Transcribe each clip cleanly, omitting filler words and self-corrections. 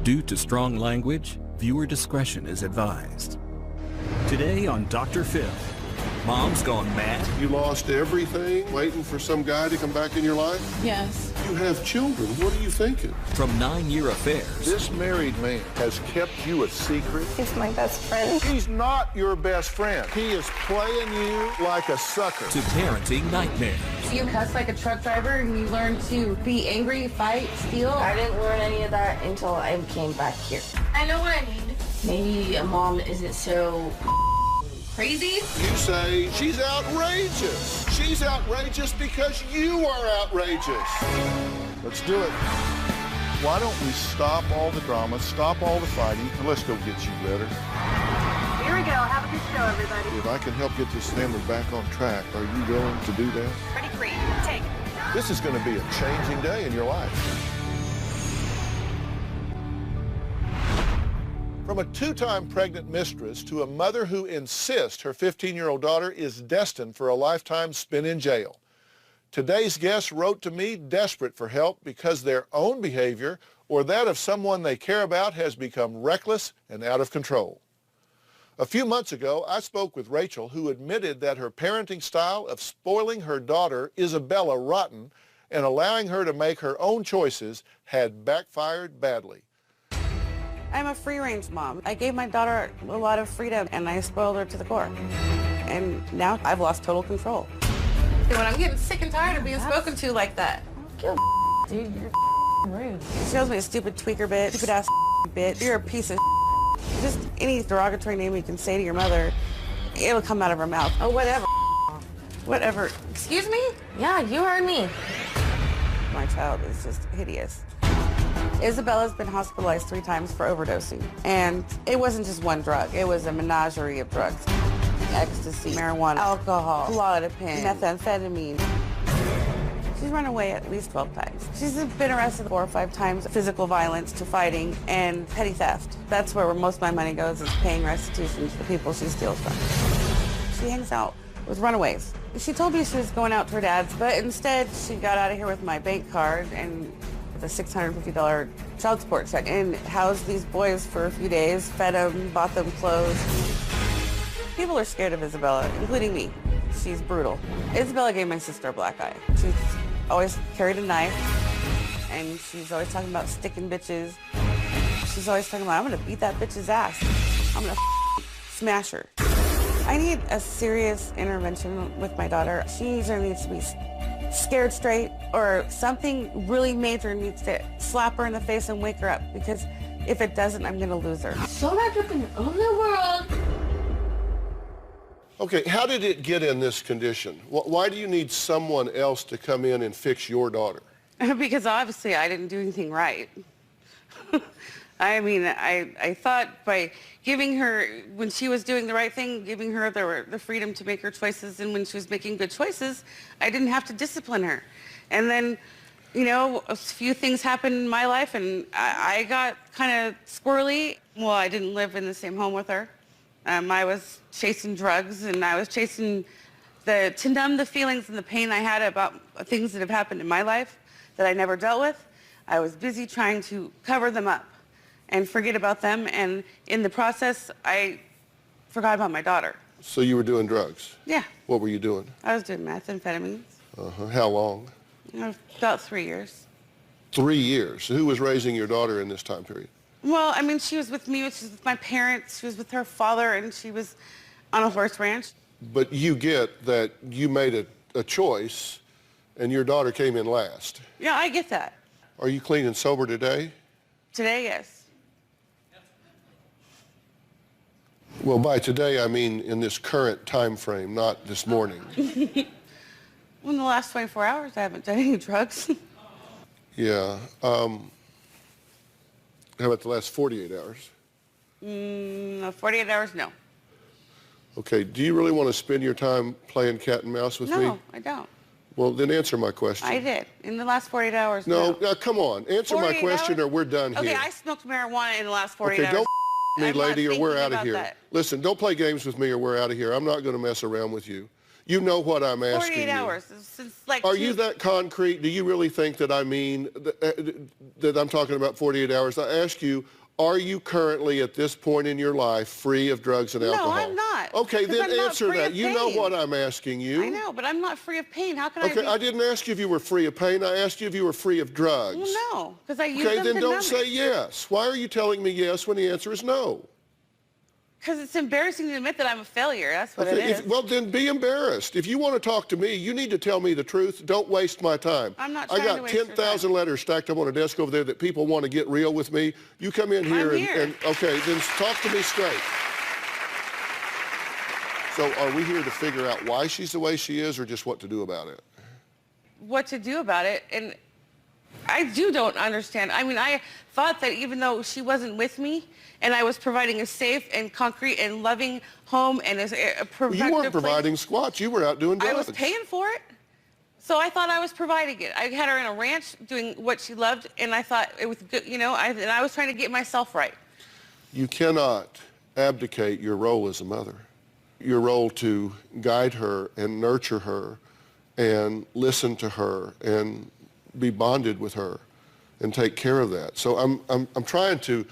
Due to strong language, viewer discretion is advised. Today on Dr. Phil, Mom's gone mad. You lost everything waiting for some guy to come back in your life? Yes. You have children. What are you thinking? From 9-year affairs. This married man has kept you a secret. He's my best friend. He's not your best friend. He is playing you like a sucker. To parenting nightmares. You cuss like a truck driver and you learn to be angry, fight, steal. I didn't learn any of that until I came back here. I know what I need. Maybe a mom isn't so crazy. You say she's outrageous. She's outrageous because you are outrageous. Let's do it. Why don't we stop all the drama, stop all the fighting, and let's go get you better. Here we go. Have a good show, everybody. If I can help get this family back on track, are you willing to do that? Ready, free. Take. This is going to be a changing day in your life. From a two-time pregnant mistress to a mother who insists her 15-year-old daughter is destined for a lifetime spent in jail. Today's guest wrote to me desperate for help because their own behavior or that of someone they care about has become reckless and out of control. A few months ago, I spoke with Rachel, who admitted that her parenting style of spoiling her daughter, Isabella, rotten and allowing her to make her own choices had backfired badly. I'm a free-range mom. I gave my daughter a lot of freedom, and I spoiled her to the core. And now I've lost total control. When I'm getting sick and tired of being spoken to like that. Dude, you're rude. She calls me a stupid tweaker bitch, stupid-ass bitch. You're a piece of Just any derogatory name you can say to your mother, it'll come out of her mouth. Oh, whatever. Whatever. Excuse me? Yeah, you heard me. My child is just hideous. Isabella's been hospitalized 3 times for overdosing. And it wasn't just one drug. It was a menagerie of drugs. Ecstasy, marijuana, alcohol, Klonopin, methamphetamine. She's run away at least 12 times. She's been arrested 4 or 5 times. Physical violence to fighting and petty theft. That's where most of my money goes, is paying restitution to the people she steals from. She hangs out with runaways. She told me she was going out to her dad's, but instead she got out of here with my bank card and a $650 child support check and housed these boys for a few days, fed them, bought them clothes. People are scared of Isabella, including me. She's brutal. Isabella gave my sister a black eye. She's always carried a knife, and she's always talking about sticking bitches. She's always talking about, I'm gonna beat that bitch's ass. I'm gonna smash her. I need a serious intervention with my daughter. She either needs to be scared straight, or something really major needs to slap her in the face and wake her up, because if it doesn't, I'm gonna lose her. So wrapped up in your own little world. Okay, how did it get in this condition? Why do you need someone else to come in and fix your daughter? Because obviously I didn't do anything right. I mean, I thought by giving her, when she was doing the right thing, giving her the freedom to make her choices, and when she was making good choices, I didn't have to discipline her. And then, you know, a few things happened in my life, and I got kind of squirrely. Well, I didn't live in the same home with her. I was chasing drugs, and I was chasing to numb the feelings and the pain I had about things that have happened in my life that I never dealt with. I was busy trying to cover them up and forget about them, and in the process, I forgot about my daughter. So you were doing drugs? Yeah. What were you doing? I was doing methamphetamines. How long? You know, about 3 years. 3 years. So who was raising your daughter in this time period? Well, I mean, she was with me, she was with my parents, she was with her father, and she was on a horse ranch. But you get that you made a choice, and your daughter came in last. Yeah, I get that. Are you clean and sober today? Today, yes. Well, by today, I mean in this current time frame, not this morning. Well, in the last 24 hours, I haven't done any drugs. Yeah. How about the last 48 hours? 48 hours, no. Okay, do you really want to spend your time playing cat and mouse with me? No, I don't. Well, then answer my question. I did. In the last 48 hours, No, come on. Answer my 48 question hours? or we're done Okay, here. I smoked marijuana in the last 48 Okay, hours. don't me, I'm not lady, or we're thinking out of about here. that. Listen, don't play games with me or we're out of here. I'm not going to mess around with you. You know what I'm asking 48 you. hours since like. Are you that concrete? Do you really think that I mean that I'm talking about 48 hours? I ask you, are you currently at this point in your life free of drugs and alcohol? No, I'm not. Okay, then answer that. You know what I'm asking you. I know, but I'm not free of pain. How can I? Okay, I didn't ask you if you were free of pain. I asked you if you were free of drugs. Well, no, because I use them to Okay, then don't numb say it. yes. Why are you telling me yes when the answer is no? Because it's embarrassing to admit that I'm a failure. That's what it is. Well, then be embarrassed. If you want to talk to me, you need to tell me the truth. Don't waste my time. I'm not trying to waste your time. I got 10,000 letters stacked up on a desk over there that people want to get real with me. You come in here and okay, then talk to me straight. So are we here to figure out why she's the way she is or just what to do about it? What to do about it, and I don't understand. I mean, I thought that even though she wasn't with me and I was providing a safe and concrete and loving home and a productive You weren't providing place, squats. You were out doing drugs. I was paying for it. So I thought I was providing it. I had her in a ranch doing what she loved, and I thought it was good, you know, and I was trying to get myself right. You cannot abdicate your role as a mother. Your role to guide her and nurture her and listen to her and be bonded with her and take care of that. So I'm trying to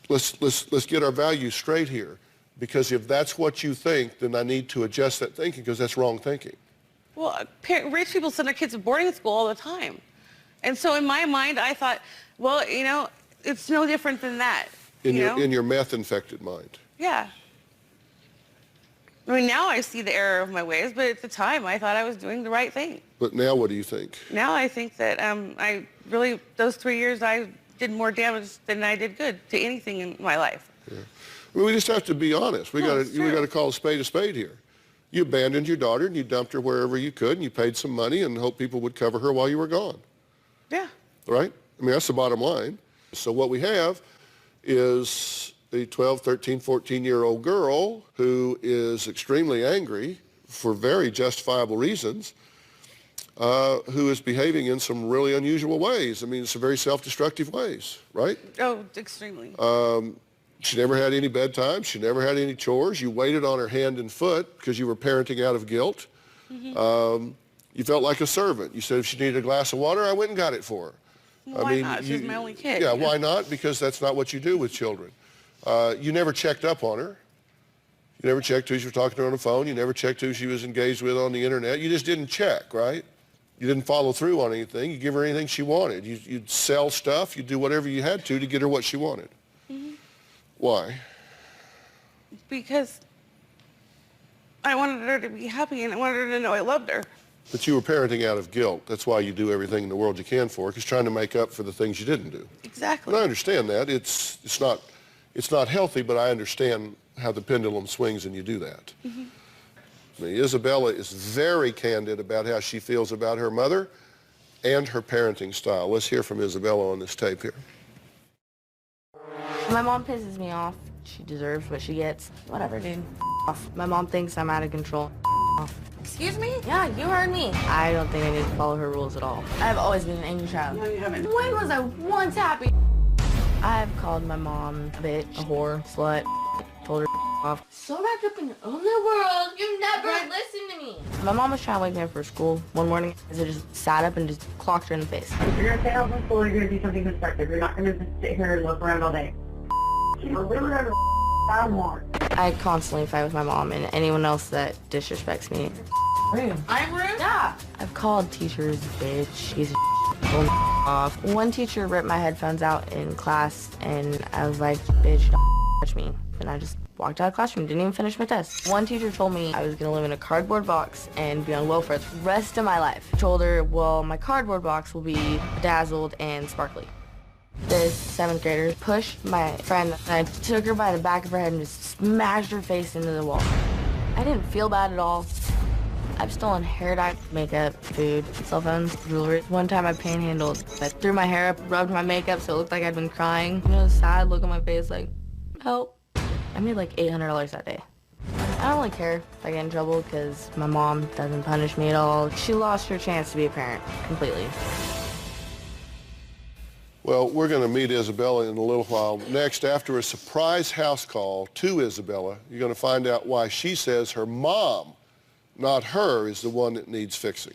let's get our values straight here, because if that's what you think, then I need to adjust that thinking, because that's wrong thinking. Well, rich people send their kids to boarding school all the time. And so in my mind, I thought, well, you know, it's no different than that. In your meth-infected mind. Yeah. I mean, now I see the error of my ways, but at the time, I thought I was doing the right thing. But now what do you think? Now I think that I really, those 3 years, I did more damage than I did good to anything in my life. Yeah. I mean, we just have to be honest. We got to call a spade here. You abandoned your daughter and you dumped her wherever you could, and you paid some money and hoped people would cover her while you were gone. Yeah. Right? I mean, that's the bottom line. So what we have is a 12, 13, 14-year-old girl who is extremely angry for very justifiable reasons, who is behaving in some really unusual ways. I mean, some very self-destructive ways, right? Oh, extremely. She never had any bedtime. She never had any chores. You waited on her hand and foot because you were parenting out of guilt. Mm-hmm. You felt like a servant. You said if she needed a glass of water, I went and got it for her. Well, why not? She's my only kid. Yeah, why not? Because that's not what you do with children. You never checked up on her. You never checked who she was talking to on the phone. You never checked who she was engaged with on the internet. You just didn't check, right? You didn't follow through on anything. You give her anything she wanted. You'd sell stuff. You'd do whatever you had to get her what she wanted. Mm-hmm. Why? Because I wanted her to be happy and I wanted her to know I loved her. But you were parenting out of guilt. That's why you do everything in the world you can for her, because trying to make up for the things you didn't do. Exactly. And I understand that. It's not healthy, but I understand how the pendulum swings and you do that. Mm-hmm. I mean, Isabella is very candid about how she feels about her mother and her parenting style. Let's hear from Isabella on this tape here. My mom pisses me off. She deserves what she gets. Whatever, dude. Off. My mom thinks I'm out of control. Off. Excuse me? Yeah, you heard me. I don't think I need to follow her rules at all. I've always been an angry child. No, you haven't. When was I once happy? I've called my mom a bitch, a whore, slut, told her off. So wrapped up in your own little world, you never listen to me. My mom was trying to wake me up for school one morning, so I just sat up and just clocked her in the face. If you're going to stay home from school, you're going to do something constructive. You're not going to just sit here and look around all day. You know, do whatever I want. I constantly fight with my mom and anyone else that disrespects me. Rude. I'm rude? Yeah. I've called teachers bitch, she's told off. One teacher ripped my headphones out in class and I was like, bitch, don't touch me. And I just walked out of the classroom, didn't even finish my test. One teacher told me I was gonna live in a cardboard box and be on welfare the rest of my life. I told her, well, my cardboard box will be bedazzled and sparkly. This 7th grader pushed my friend and I took her by the back of her head and just smashed her face into the wall. I didn't feel bad at all. I've stolen hair dye, makeup, food, cell phones, jewelry. One time I panhandled. I threw my hair up, rubbed my makeup so it looked like I'd been crying. You know, the sad look on my face like, help. I made like $800 that day. I don't really care if I get in trouble because my mom doesn't punish me at all. She lost her chance to be a parent completely. Well, we're going to meet Isabella in a little while. Next, after a surprise house call to Isabella, you're going to find out why she says her mom not her, is the one that needs fixing.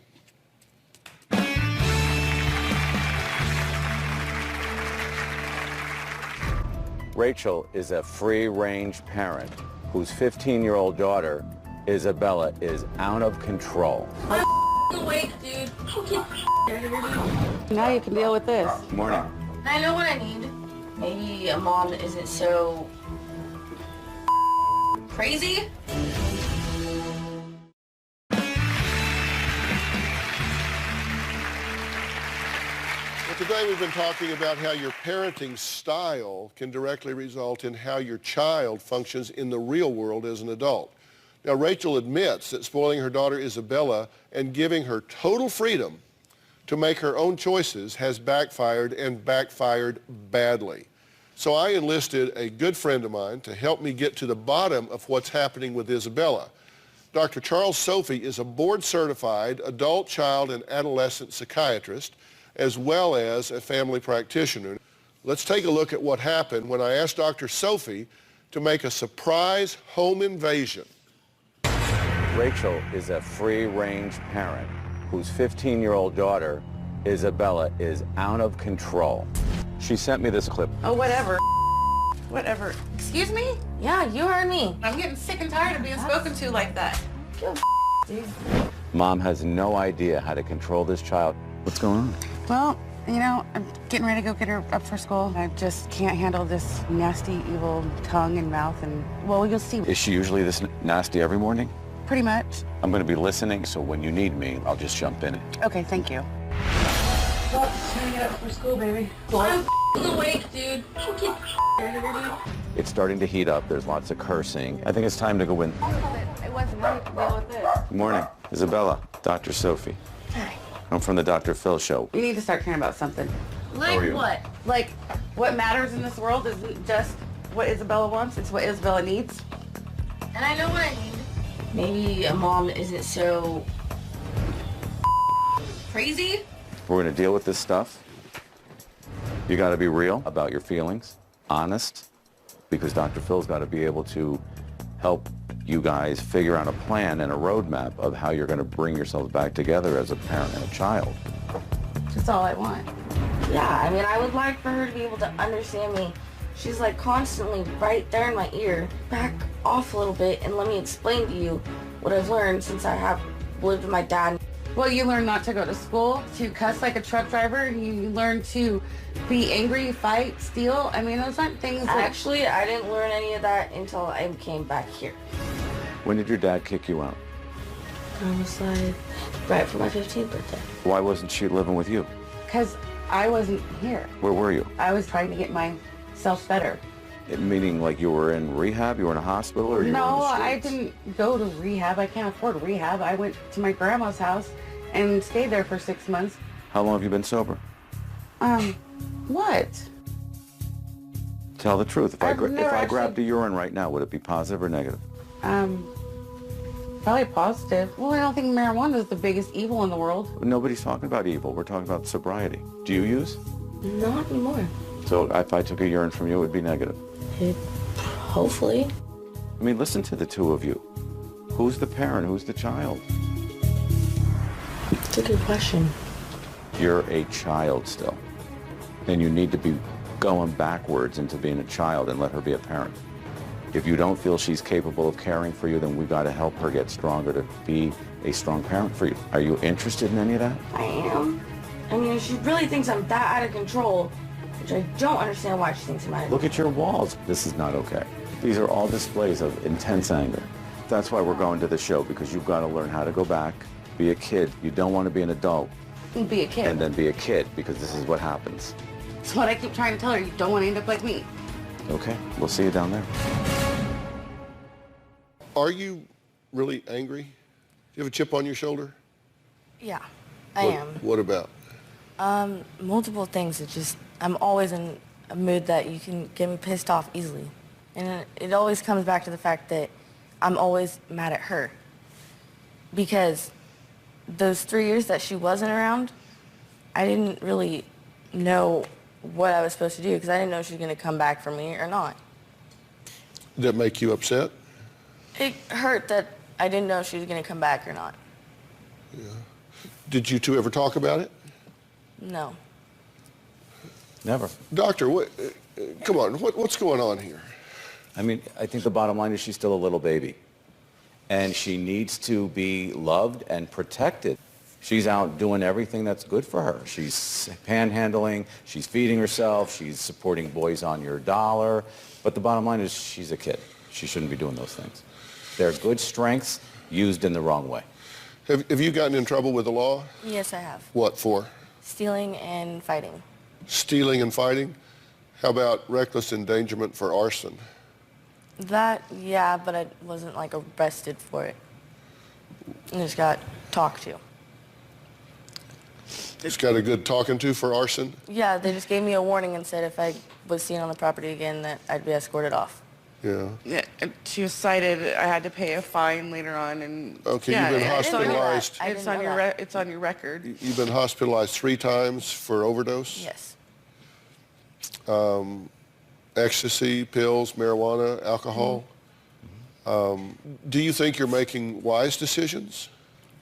Rachel is a free-range parent whose 15-year-old daughter, Isabella, is out of control. I'm awake, dude. Now you can deal with this. Morning. I know what I need. Maybe a mom isn't so crazy. Well, today we've been talking about how your parenting style can directly result in how your child functions in the real world as an adult. Now, Rachel admits that spoiling her daughter Isabella and giving her total freedom to make her own choices has backfired, and backfired badly. So I enlisted a good friend of mine to help me get to the bottom of what's happening with Isabella. Dr. Charles Sophie is a board-certified adult, child, and adolescent psychiatrist, as well as a family practitioner. Let's take a look at what happened when I asked Dr. Sophie to make a surprise home invasion. Rachel is a free-range parent whose 15-year-old daughter, Isabella, is out of control. She sent me this clip. Oh, whatever. Whatever. Excuse me? Yeah, you heard me. I'm getting sick and tired of being spoken to like that. Mom has no idea how to control this child. What's going on? Well, you know, I'm getting ready to go get her up for school. I just can't handle this nasty, evil tongue and mouth, and, well, you'll see. Is she usually this nasty every morning? Pretty much. I'm going to be listening, so when you need me, I'll just jump in. Okay, thank you. Well, trying to get up for school, baby. I'm awake, dude. It's starting to heat up. There's lots of cursing. I think it's time to go in. It wasn't ready to deal with this. Good morning. Isabella, Dr. Sophie. Hi. I'm from the Dr. Phil Show. You need to start caring about something. How are you? Like what? Like, what matters in this world isn't just what Isabella wants, it's what Isabella needs. And I know what I need. Maybe a mom isn't so crazy. If we're going to deal with this stuff, you got to be real about your feelings, honest, because Dr. Phil's got to be able to help you guys figure out a plan and a roadmap of how you're going to bring yourselves back together as a parent and a child. That's all I want. Yeah, I mean, I would like for her to be able to understand me. She's like constantly right there in my ear. Back off a little bit and let me explain to you what I've learned since I have lived with my dad. Well, you learn not to go to school, to cuss like a truck driver. You learn to be angry, fight, steal. I mean, those aren't things that... Actually, I didn't learn any of that until I came back here. When did your dad kick you out? I was like, right for my 15th birthday. Why wasn't she living with you? Because I wasn't here. Where were you? I was trying to get myself better. Meaning like you were in rehab, you were in a hospital, or you were on No, the I streets? didn't go to rehab. I can't afford rehab. I went to my grandma's house and stayed there for 6 months. How long have you been sober? What? Tell the truth. If I've never I grabbed actually- a urine right now, would it be positive or negative? Probably positive. Well, I don't think marijuana is the biggest evil in the world. Nobody's talking about evil. We're talking about sobriety. Do you use? Not anymore. So if I took a urine from you, it would be negative. Hopefully. I mean, listen to the two of you. Who's the parent? Who's the child? It's a good question. You're a child still. And you need to be going backwards into being a child and let her be a parent. If you don't feel she's capable of caring for you, then we got to help her get stronger to be a strong parent for you. Are you interested in any of that? I am. I mean, she really thinks I'm that out of control, which I don't understand why she thinks I'm out of Look at your walls. This is not okay. These are all displays of intense anger. That's why we're going to the show, because you've got to learn how to go back, be a kid. You don't want to be an adult. Be a kid. And then be a kid, because this is what happens. That's what I keep trying to tell her. You don't want to end up like me. Okay, we'll see you down there. Are you really angry? Do you have a chip on your shoulder? Yeah, I am. What about? Multiple things. It's just, I'm always in a mood that you can get me pissed off easily. And it always comes back to the fact that I'm always mad at her. Because those 3 years that she wasn't around, I didn't really know what I was supposed to do because I didn't know if she was going to come back for me or not. Did that make you upset? It hurt that I didn't know if she was going to come back or not. Yeah. Did you two ever talk about it? No. Never. Doctor, come on, what's going on here? I mean, I think the bottom line is she's still a little baby. And she needs to be loved and protected. She's out doing everything that's good for her. She's panhandling, she's feeding herself, she's supporting Boys on Your Dollar. But the bottom line is she's a kid. She shouldn't be doing those things. They're good strengths used in the wrong way. Have you gotten in trouble with the law? Yes, I have. What for? Stealing and fighting. Stealing and fighting? How about reckless endangerment for arson? That, yeah, but I wasn't like arrested for it. I just got talked to. Just got a good talking to for arson? Yeah, they just gave me a warning and said if I was seen on the property again that I'd be escorted off. Yeah. Yeah, she was cited. I had to pay a fine later on, and okay, yeah, you've been hospitalized. It's on your record. You've been hospitalized 3 times for overdose? Yes. Ecstasy, pills, marijuana, alcohol. Do you think you're making wise decisions?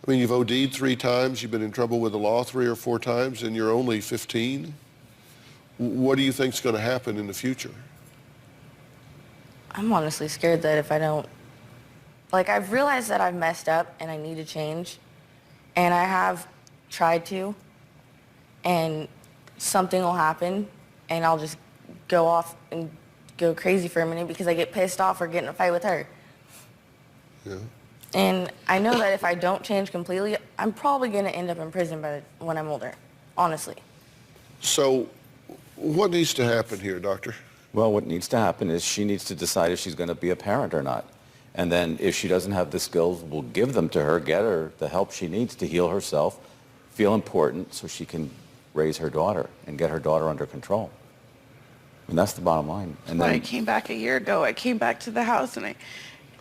I mean, you've OD'd 3 times, you've been in trouble with the law 3 or 4 times, and you're only 15. What do you think's going to happen in the future? I'm honestly scared that if I don't, like, I've realized that I've messed up and I need to change, and I have tried to, and something will happen, and I'll just go off and go crazy for a minute because I get pissed off or get in a fight with her. Yeah. And I know that if I don't change completely, I'm probably going to end up in prison when I'm older, honestly. So what needs to happen here, Doctor? Well, what needs to happen is she needs to decide if she's going to be a parent or not. And then if she doesn't have the skills, we'll give them to her, get her the help she needs to heal herself, feel important so she can raise her daughter and get her daughter under control. And that's the bottom line. And When then I came back a year ago, I came back to the house, and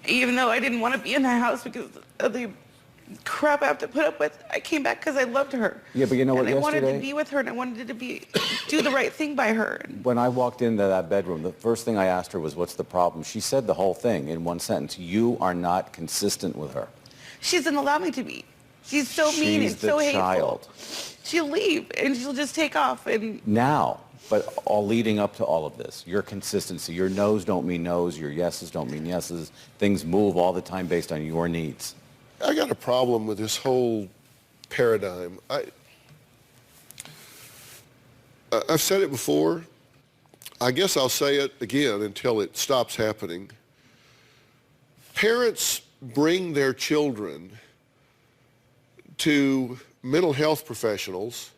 even though I didn't want to be in that house because of the crap I have to put up with, I came back because I loved her. Yeah, but you know what, and I wanted yesterday- to be with her, and I wanted to do the right thing by her. when I walked into that bedroom, the first thing I asked her was, what's the problem? She said the whole thing in one sentence. You are not consistent with her. She doesn't allow me to be. She's so mean and so hateful. She's the child. She'll leave, and she'll just take off. And Now, but all leading up to all of this, your consistency, your no's don't mean no's, your yeses don't mean yeses. Things move all the time based on your needs. I got a problem with this whole paradigm. I've said it before. I guess I'll say it again until it stops happening. Parents bring their children to mental health professionals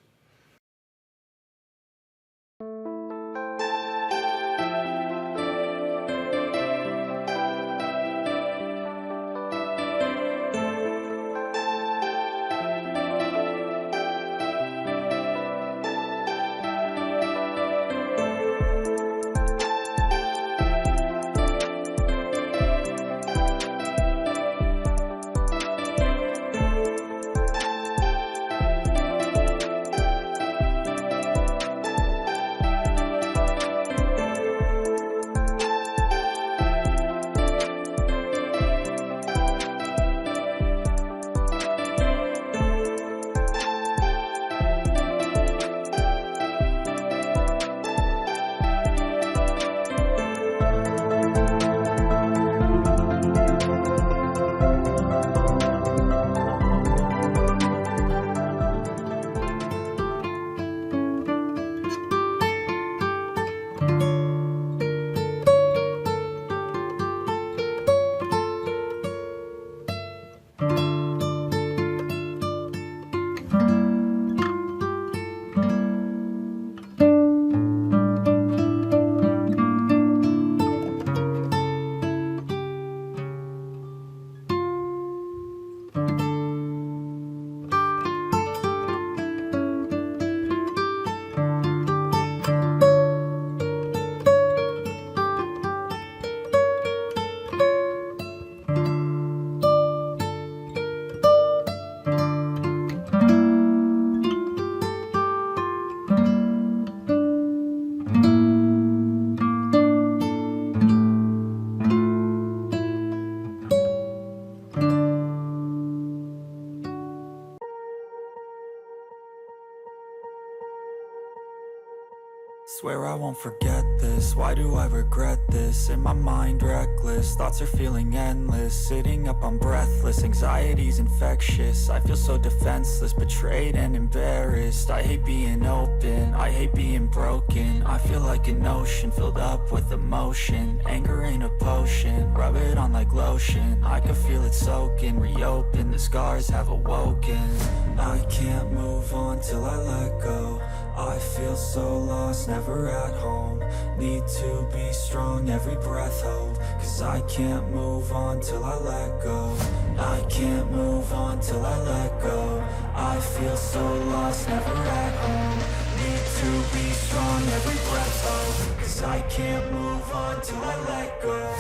won't forget this. Why do I regret this? In my mind reckless, thoughts are feeling endless. Sitting up, I'm breathless, anxiety's infectious. I feel so defenseless, betrayed and embarrassed. I hate being open, I hate being broken. I feel like an ocean filled up with emotion. Anger ain't a potion, rub it on like lotion. I can feel it soaking, reopen, the scars have awoken. I can't move on till I let go. I feel so lost, never at home. Need to be strong, every breath hold. Cause I can't move on till I let go. I can't move on till I let go. I feel so lost, never at home. Need to be strong, every breath hold. Cause I can't move on till I let go.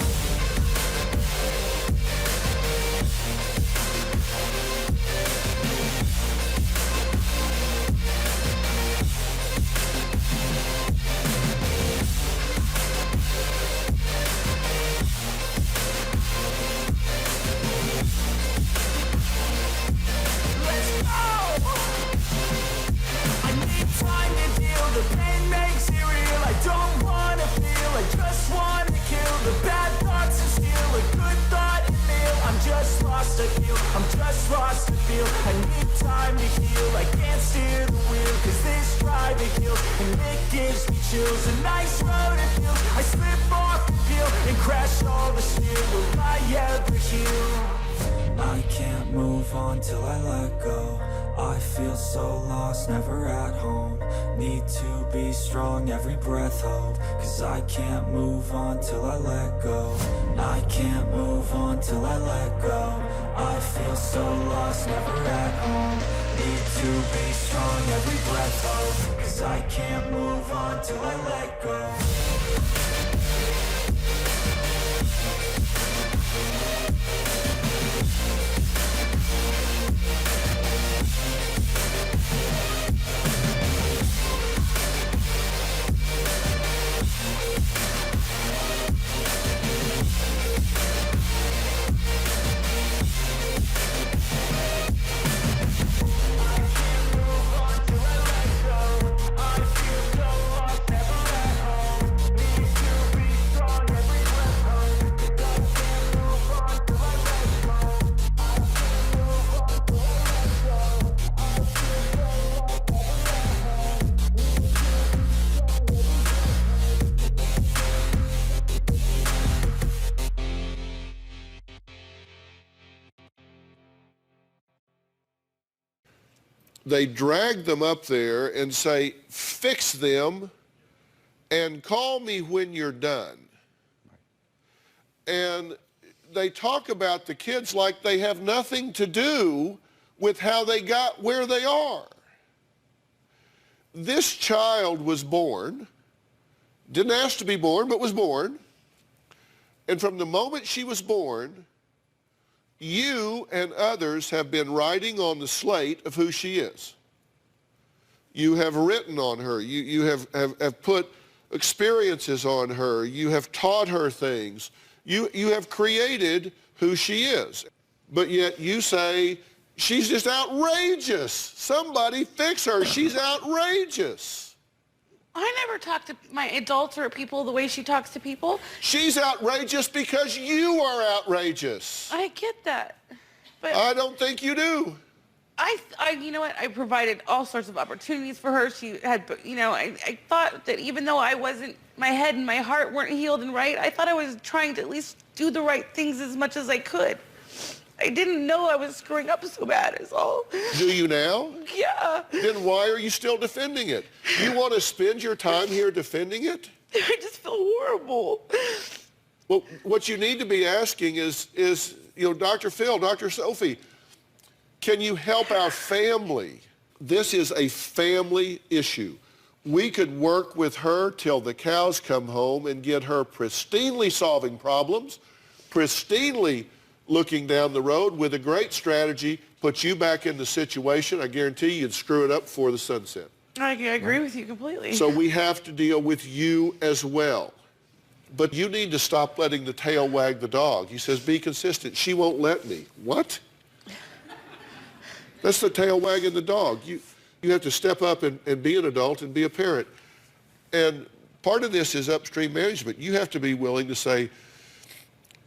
The pain makes it real. I don't wanna feel, I just wanna kill. The bad thoughts are still a good thought and feel. I'm just lost to feel, I'm just lost to feel. I need time to heal, I can't steer the wheel. Cause this drive it kills, and it gives me chills. A nice road it feels, I slip off the peel and crash all the steel. Will I ever heal? I can't move on till I let go. I feel so lost, never at home. Need to be strong, every breath hold. Cause I can't move on till I let go. I can't move on till I let go. I feel so lost, never at home. Need to be strong, every breath hold. Cause I can't move on till I let go. They drag them up there and say, fix them and call me when you're done. And they talk about the kids like they have nothing to do with how they got where they are. This child was born, didn't ask to be born, but was born. And from the moment she was born, you and others have been writing on the slate of who she is. You have written on her. You have put experiences on her. You have taught her things. You have created who she is. But yet you say, she's just outrageous. Somebody fix her. She's outrageous. I never talk to my adults or people the way she talks to people. She's outrageous because you are outrageous. I get that. But I don't think you do. you know what? I provided all sorts of opportunities for her. She had, you know, I thought that even though I wasn't, my head and my heart weren't healed and right, I thought I was trying to at least do the right things as much as I could. I didn't know I was screwing up so bad is all. Do you now? Yeah. Then why are you still defending it? You want to spend your time here defending it? I just feel horrible. Well, what you need to be asking is, you know, Dr. Phil, Dr. Sophie, can you help our family? This is a family issue. We could work with her till the cows come home and get her pristinely solving problems, pristinely looking down the road with a great strategy, put you back in the situation. I guarantee you'd screw it up before the sun set. I agree with you completely. So we have to deal with you as well. But you need to stop letting the tail wag the dog. He says, be consistent. She won't let me. What? That's the tail wagging the dog. You have to step up and be an adult and be a parent. And Part of this is upstream management. You have to be willing to say,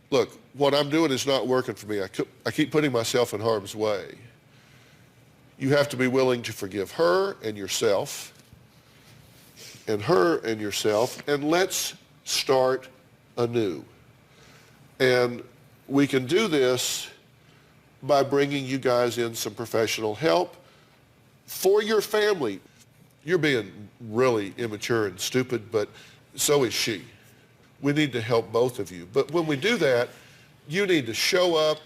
look, what I'm doing is not working for me. I keep putting myself in harm's way. You have to be willing to forgive her and yourself, and her and yourself, and let's start anew. And we can do this by bringing you guys in some professional help for your family. You're being really immature and stupid, but so is she. We need to help both of you. But when we do that, you need to show up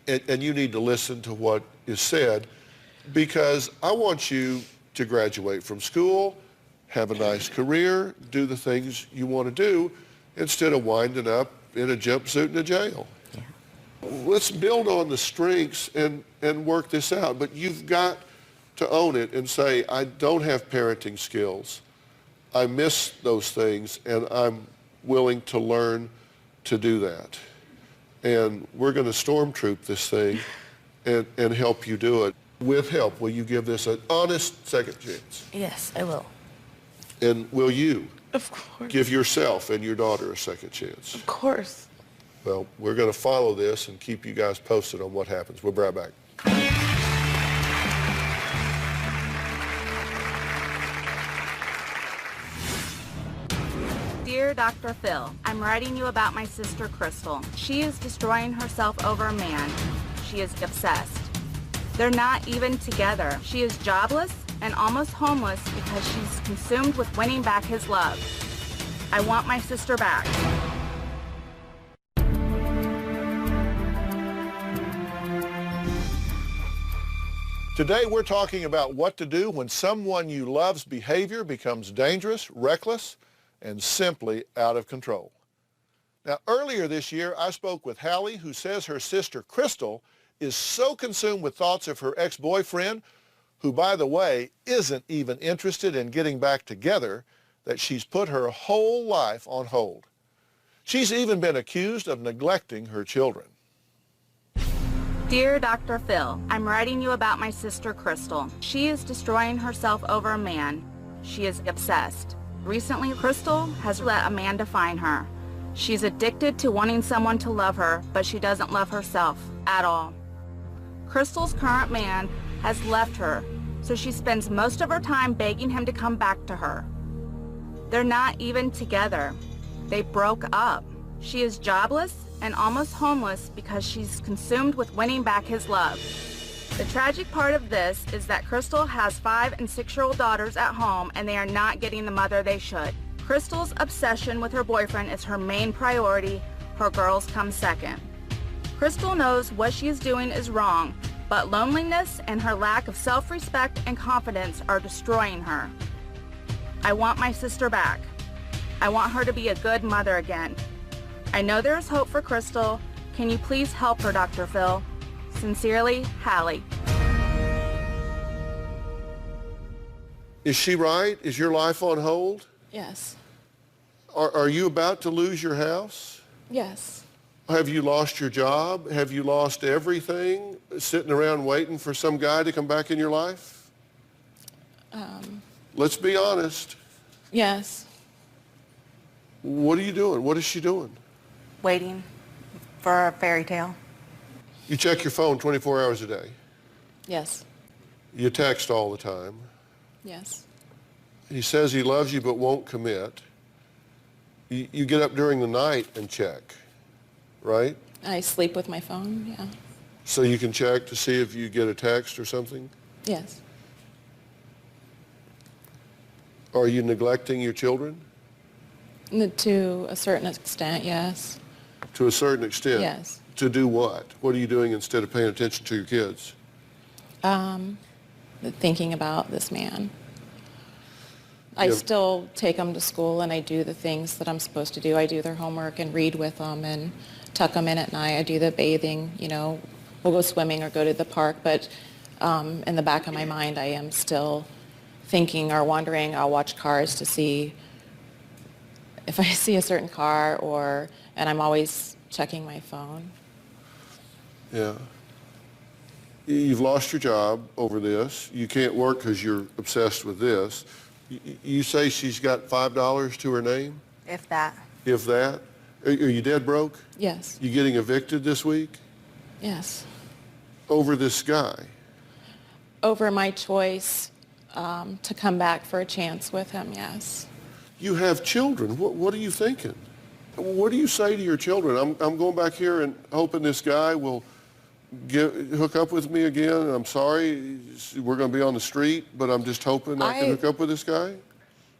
and you need to listen to what is said, because I want you to graduate from school, have a nice career, do the things you want to do, instead of winding up in a jumpsuit in a jail. Yeah. Let's build on the strengths and work this out. But you've got to own it and say, I don't have parenting skills. I miss those things, and I'm willing to learn to do that. And we're going to stormtroop this thing and help you do it. With help, will you give this an honest second chance? Yes, I will. And will you Of course. give yourself and your daughter a second chance? Of course. Well, we're going to follow this and keep you guys posted on what happens. We'll be right back. Dear Dr. Phil, I'm writing you about my sister Crystal. She is destroying herself over a man. She is obsessed. They're not even together. She is jobless and almost homeless because she's consumed with winning back his love. I want my sister back. Today we're talking about what to do when someone you love's behavior becomes dangerous, reckless, and simply out of control. Now, earlier this year, I spoke with Hallie, who says her sister Crystal is so consumed with thoughts of her ex-boyfriend, who, by the way, isn't even interested in getting back together, that she's put her whole life on hold. She's even been accused of neglecting her children. Dear Dr. Phil, I'm writing you about my sister Crystal. She is destroying herself over a man. She is obsessed. Recently, Crystal has let a man define her. She's addicted to wanting someone to love her, but she doesn't love herself at all. Crystal's current man has left her, so she spends most of her time begging him to come back to her. They're not even together. They broke up. She is jobless and almost homeless because she's consumed with winning back his love. The tragic part of this is that Crystal has 5- and 6-year-old daughters at home, and they are not getting the mother they should. Crystal's obsession with her boyfriend is her main priority. Her girls come second. Crystal knows what she is doing is wrong, but loneliness and her lack of self-respect and confidence are destroying her. I want my sister back. I want her to be a good mother again. I know there is hope for Crystal. Can you please help her, Dr. Phil? Sincerely, Hallie. Is she right? Is your life on hold? Yes. Are you about to lose your house? Yes. Have you lost your job? Have you lost everything, sitting around waiting for some guy to come back in your life? Let's be honest. Yes. What are you doing? What is she doing? Waiting for a fairy tale. You check your phone 24 hours a day. Yes. You text all the time. Yes. He says he loves you but won't commit. You get up during the night and check, right? I sleep with my phone, yeah. So you can check to see if you get a text or something? Yes. Are you neglecting your children? To a certain extent, yes. To a certain extent? Yes. To do what? What are you doing instead of paying attention to your kids? Thinking about this man. I still take them to school and I do the things that I'm supposed to do. I do their homework and read with them and tuck them in at night. I do the bathing, you know, we'll go swimming or go to the park, but in the back of my mind I am still thinking or wondering. I'll watch cars to see if I see a certain car, and I'm always checking my phone. Yeah. You've lost your job over this. You can't work because you're obsessed with this. You say she's got $5 to her name? If that. If that? Are you dead broke? Yes. You getting evicted this week? Yes. Over this guy? Over my choice to come back for a chance with him, yes. You have children. What are you thinking? What do you say to your children? I'm going back here and hoping this guy will hook up with me again. I'm sorry, we're going to be on the street, but I'm just hoping I can hook up with this guy.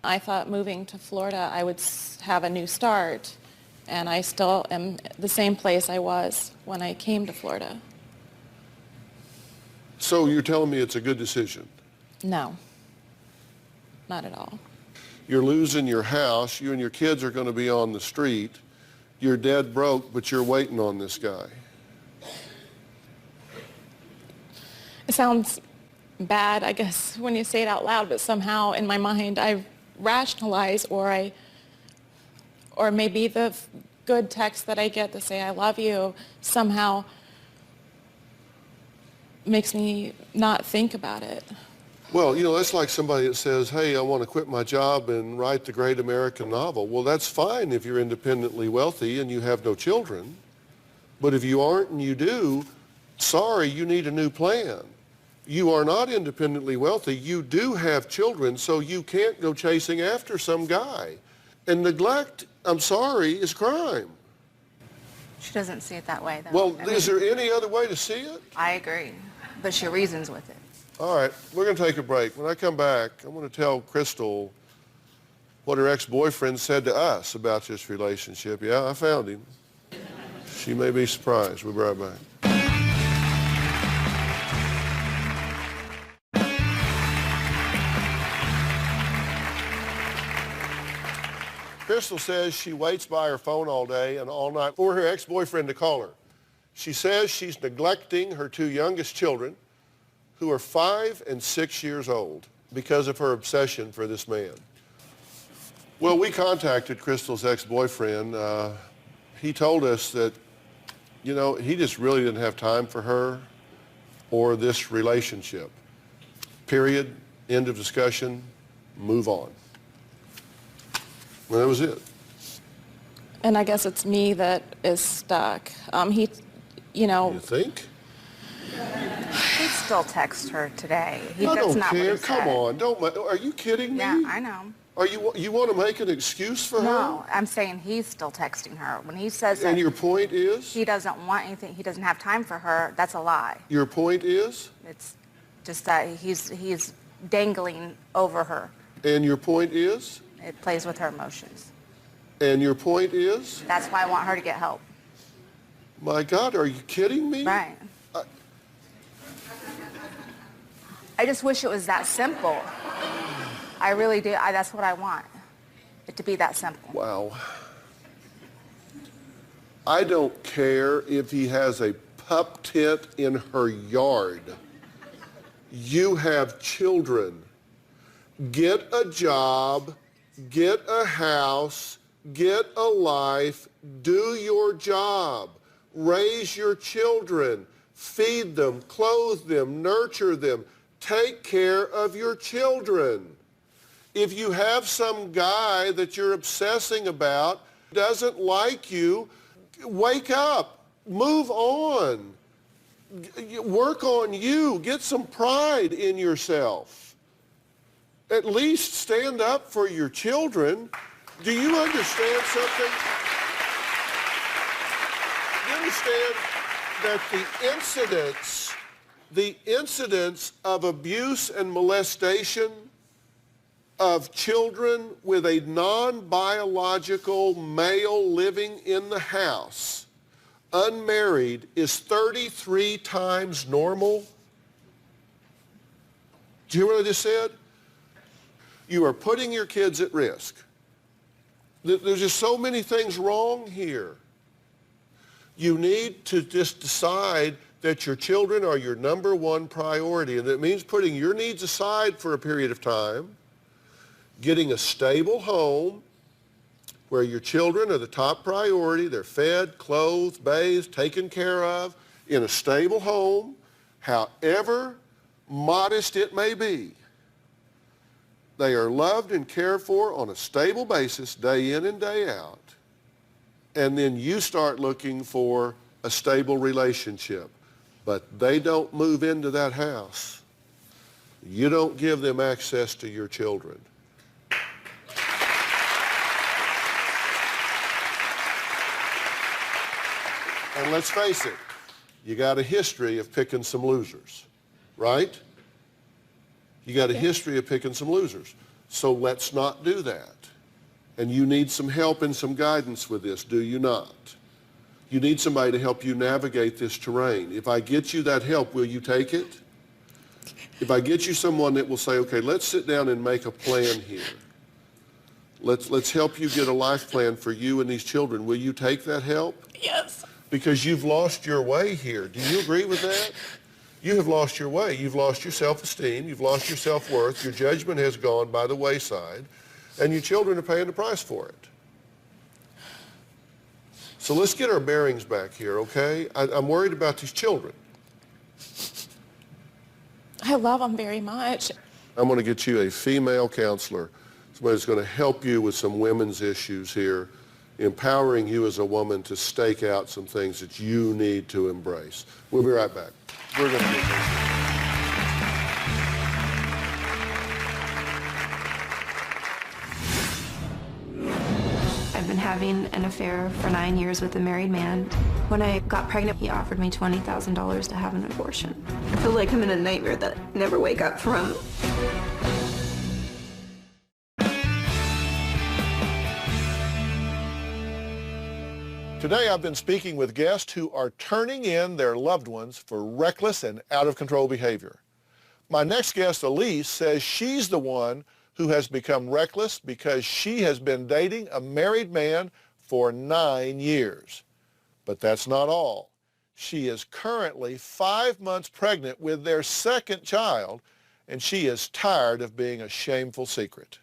I thought moving to Florida I would have a new start, and I still am the same place I was when I came to Florida. So you're telling me it's a good decision? No, not at all. You're losing your house. You and your kids are going to be on the street. You're dead broke, but you're waiting on this guy. It sounds bad, I guess, when you say it out loud, but somehow in my mind I rationalize, or maybe the good text that I get to say I love you somehow makes me not think about it. Well, you know, that's like somebody that says, hey, I want to quit my job and write the great American novel. Well, that's fine if you're independently wealthy and you have no children. But if you aren't and you do, sorry, you need a new plan. You are not independently wealthy. You do have children, so you can't go chasing after some guy. And neglect, I'm sorry, is crime. She doesn't see it that way, though. Well, is there any other way to see it? I agree, but she reasons with it. All right, we're going to take a break. When I come back, I'm going to tell Crystal what her ex-boyfriend said to us about this relationship. Yeah, I found him. She may be surprised. We'll be right back. Crystal says she waits by her phone all day and all night for her ex-boyfriend to call her. She says she's neglecting her two youngest children, who are 5 and 6 years old, because of her obsession for this man. Well, we contacted Crystal's ex-boyfriend. He told us that, you know, he just really didn't have time for her or this relationship. Period. End of discussion. Move on. And that was it. And I guess it's me that is stuck. He, you know. You think? He still texts her today. I don't care. Come on. Are you kidding me? Yeah, I know. You want to make an excuse for her? No, I'm saying he's still texting her. When he says that. And your point is? He doesn't want anything. He doesn't have time for her. That's a lie. Your point is? It's just that he's dangling over her. And your point is? It plays with her emotions. And your point is? That's why I want her to get help. My God, are you kidding me? Right. I just wish it was that simple. I really do. That's what I want, it to be that simple. Wow. I don't care if he has a pup tent in her yard. You have children. Get a job, get a house, get a life, do your job, raise your children, feed them, clothe them, nurture them. Take care of your children. If you have some guy that you're obsessing about, doesn't like you, wake up, move on, work on you, get some pride in yourself. At least stand up for your children. Do you understand something? You understand that the incidence of abuse and molestation of children with a non-biological male living in the house, unmarried, is 33 times normal? Do you hear what I just said? You are putting your kids at risk. There's just so many things wrong here. You need to just decide that your children are your number one priority, and that means putting your needs aside for a period of time, getting a stable home where your children are the top priority. They're fed, clothed, bathed, taken care of in a stable home, however modest it may be. They are loved and cared for on a stable basis, day in and day out. And then you start looking for a stable relationship. But they don't move into that house. You don't give them access to your children. And let's face it, you got a history of picking some losers, right? You got a history of picking some losers. So let's not do that. And you need some help and some guidance with this, do you not? You need somebody to help you navigate this terrain. If I get you that help, will you take it? If I get you someone that will say, okay, let's sit down and make a plan here. Let's help you get a life plan for you and these children. Will you take that help? Yes. Because you've lost your way here. Do you agree with that? You have lost your way. You've lost your self-esteem. You've lost your self-worth. Your judgment has gone by the wayside. And your children are paying the price for it. So let's get our bearings back here, okay? I'm worried about these children. I love them very much. I'm going to get you a female counselor, somebody who's going to help you with some women's issues here, empowering you as a woman to stake out some things that you need to embrace. We'll be right back. We're going to do this. I've been having an affair for 9 years with a married man. When I got pregnant, he offered me $20,000 to have an abortion. I feel like I'm in a nightmare that I never wake up from. Today I've been speaking with guests who are turning in their loved ones for reckless and out-of-control behavior. My next guest, Elise, says she's the one who has become reckless because she has been dating a married man for 9 years. But that's not all. She is currently 5 months pregnant with their second child, and she is tired of being a shameful secret.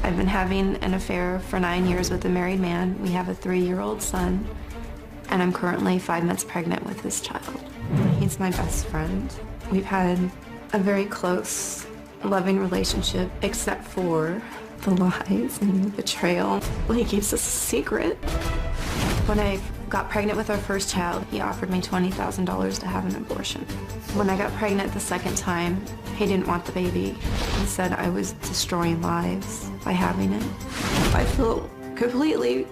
I've been having an affair for 9 years with a married man. We have a 3-year-old son, and I'm currently 5 months pregnant with his child. He's my best friend. We've had a very close, loving relationship, except for the lies and the betrayal. Well, he keeps us a secret. When I got pregnant with our first child, he offered me $20,000 to have an abortion. When I got pregnant the second time, he didn't want the baby. He said I was destroying lives by having it. I feel completely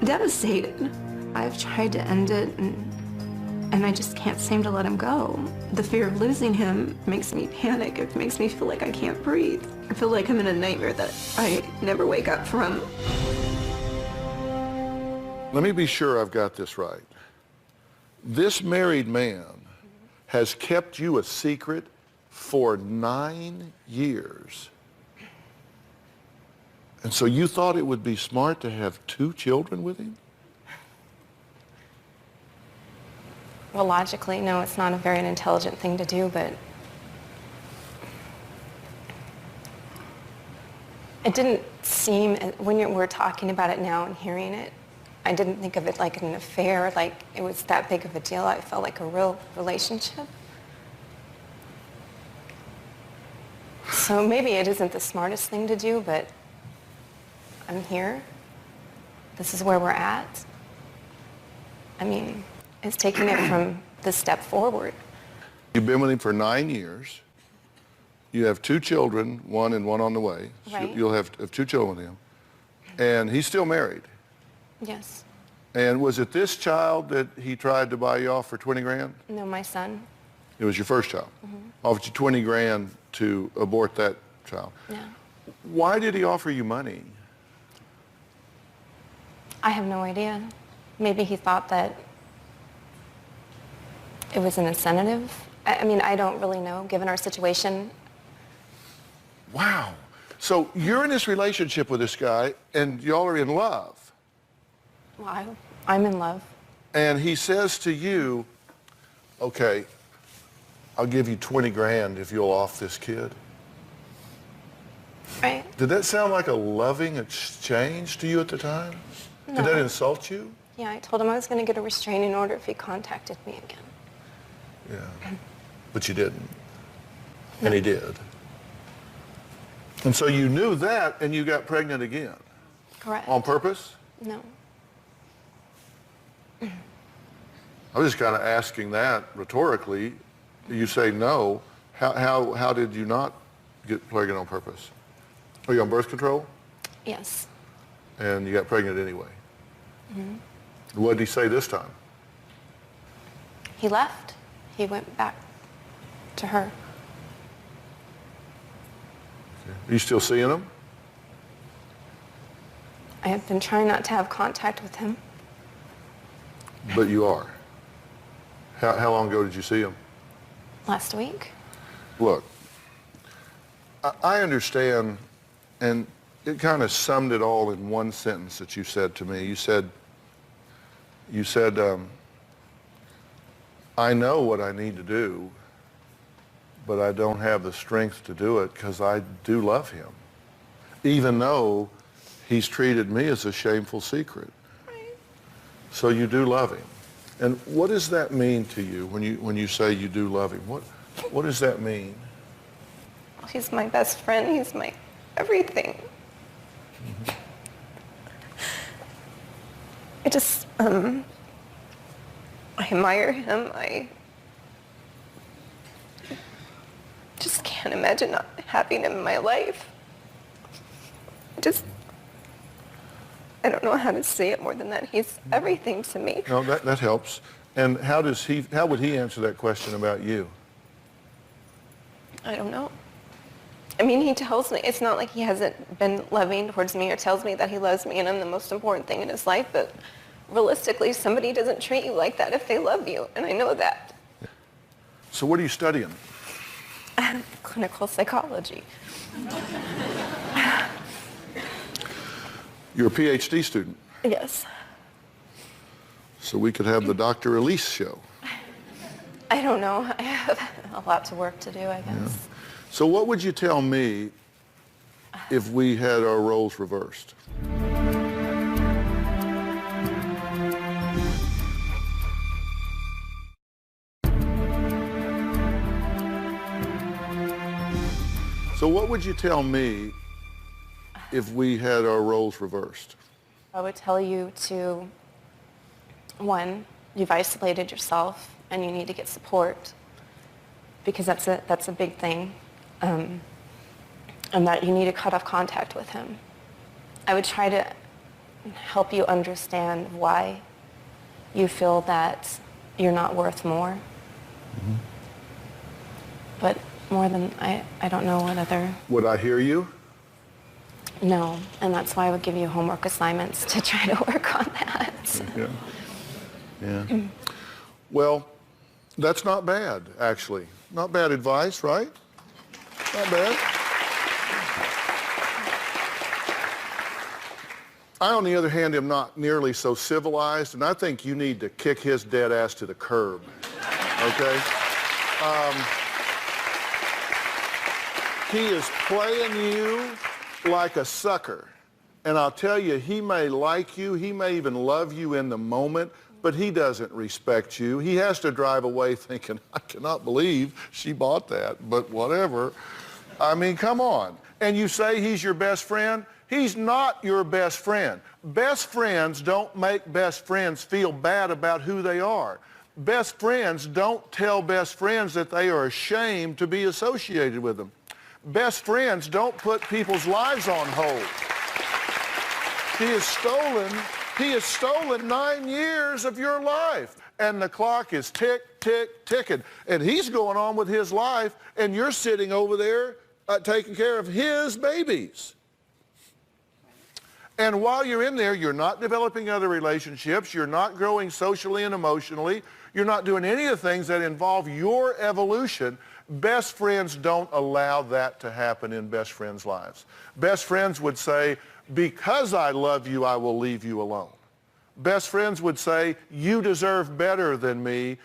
devastated. I've tried to end it, and I just can't seem to let him go. The fear of losing him makes me panic. It makes me feel like I can't breathe. I feel like I'm in a nightmare that I never wake up from. Let me be sure I've got this right. This married man has kept you a secret for 9 years. And so you thought it would be smart to have 2 children with him? Well, logically, no, it's not a very intelligent thing to do, but it didn't seem, when we're talking about it now and hearing it, I didn't think of it like an affair, like it was that big of a deal. I felt like a real relationship. So maybe it isn't the smartest thing to do, but I'm here. This is where we're at. I mean, it's taking it from the step forward. You've been with him for 9 years. You have 2 children, 1 and 1 on the way. Right. You'll have 2 children with him. And he's still married. Yes. And was it this child that he tried to buy you off for 20 grand? No, my son. It was your first child. Mm-hmm. Offered you 20 grand to abort that child. Yeah. Why did he offer you money? I have no idea. Maybe he thought that it was an incentive. I mean, I don't really know, given our situation. Wow. So you're in this relationship with this guy, and y'all are in love. Well, I'm in love. And he says to you, okay, I'll give you 20 grand if you'll off this kid. Right. Did that sound like a loving exchange to you at the time? No. Did that insult you? Yeah, I told him I was going to get a restraining order if he contacted me again. Yeah. But you didn't. And he did. And so you knew that and you got pregnant again? Correct. On purpose? No. I was just kind of asking that rhetorically. You say no. How did you not get pregnant on purpose? Are you on birth control? Yes. And you got pregnant anyway? Mm-hmm. What did he say this time? He left. He went back to her. Are you still seeing him? I have been trying not to have contact with him. But you are. How long ago did you see him? Last week. Look, I understand, and it kind of summed it all in one sentence that you said to me. You said, I know what I need to do, but I don't have the strength to do it because I do love him, even though he's treated me as a shameful secret. So you do love him. And what does that mean to you when you say you do love him? What does that mean? He's my best friend. He's my everything. Mm-hmm. I just, I admire him. I just can't imagine not having him in my life. I don't know how to say it more than that. He's everything to me. No, that helps. And how would he answer that question about you? I don't know. I mean, he tells me, it's not like he hasn't been loving towards me or tells me that he loves me and I'm the most important thing in his life, but realistically, somebody doesn't treat you like that if they love you, and I know that. So what are you studying? Clinical psychology. You're a PhD student. Yes. So we could have the Dr. Elise show. I don't know. I have a lot to work to do, I guess. Yeah. So what would you tell me if we had our roles reversed? So what would you tell me if we had our roles reversed? I would tell you to, one, you've isolated yourself and you need to get support because that's a big thing. And that you need to cut off contact with him. I would try to help you understand why you feel that you're not worth more. Mm-hmm. But more than, I don't know what other... Would I hear you? No, and that's why I would give you homework assignments to try to work on that. Yeah. Yeah. Well, that's not bad, actually. Not bad advice, right? Not bad. I, on the other hand, am not nearly so civilized, and I think you need to kick his dead ass to the curb, okay? He is playing you like a sucker, and I'll tell you, he may like you, he may even love you in the moment, but he doesn't respect you. He has to drive away thinking, I cannot believe she bought that, but whatever. I mean, come on. And you say he's your best friend? He's not your best friend. Best friends don't make best friends feel bad about who they are. Best friends don't tell best friends that they are ashamed to be associated with them. Best friends don't put people's lives on hold. He has stolen 9 years of your life, and the clock is tick, tick, ticking. And he's going on with his life, and you're sitting over there taking care of his babies. And while you're in there, you're not developing other relationships, you're not growing socially and emotionally, you're not doing any of the things that involve your evolution. Best friends don't allow that to happen in best friends' lives. Best friends would say, because I love you, I will leave you alone. Best friends would say, you deserve better than me,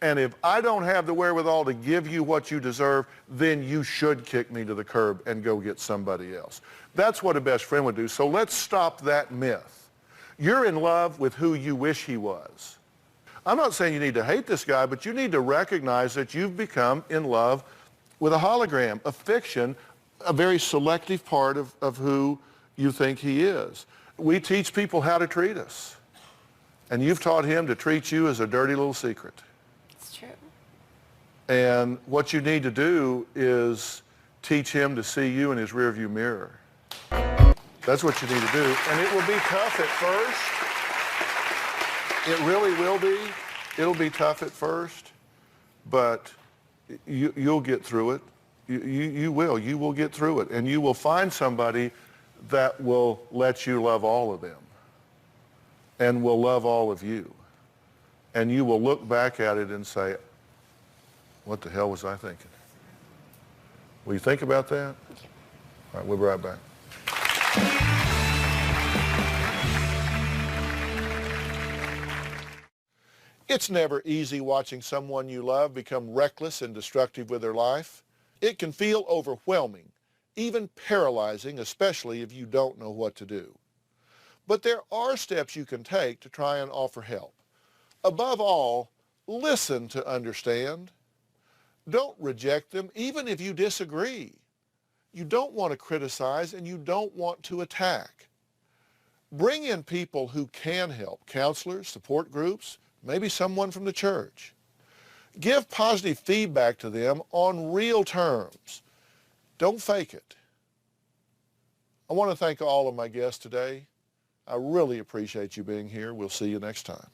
and if I don't have the wherewithal to give you what you deserve, then you should kick me to the curb and go get somebody else. That's what a best friend would do. So let's stop that myth. You're in love with who you wish he was. I'm not saying you need to hate this guy, but you need to recognize that you've become in love with a hologram, a fiction a very selective part of who you think he is. We teach people how to treat us. And you've taught him to treat you as a dirty little secret. It's true. And what you need to do is teach him to see you in his rearview mirror. That's what you need to do. And it will be tough at first. It really will be. It'll be tough at first, but you'll get through it. You will. You will get through it. And you will find somebody that will let you love all of them and will love all of you. And you will look back at it and say, what the hell was I thinking? Will you think about that? All right, we'll be right back. It's never easy watching someone you love become reckless and destructive with their life. It can feel overwhelming, even paralyzing, especially if you don't know what to do. But there are steps you can take to try and offer help. Above all, listen to understand. Don't reject them, even if you disagree. You don't want to criticize and you don't want to attack. Bring in people who can help, counselors, support groups, maybe someone from the church. Give positive feedback to them on real terms. Don't fake it. I want to thank all of my guests today. I really appreciate you being here. We'll see you next time.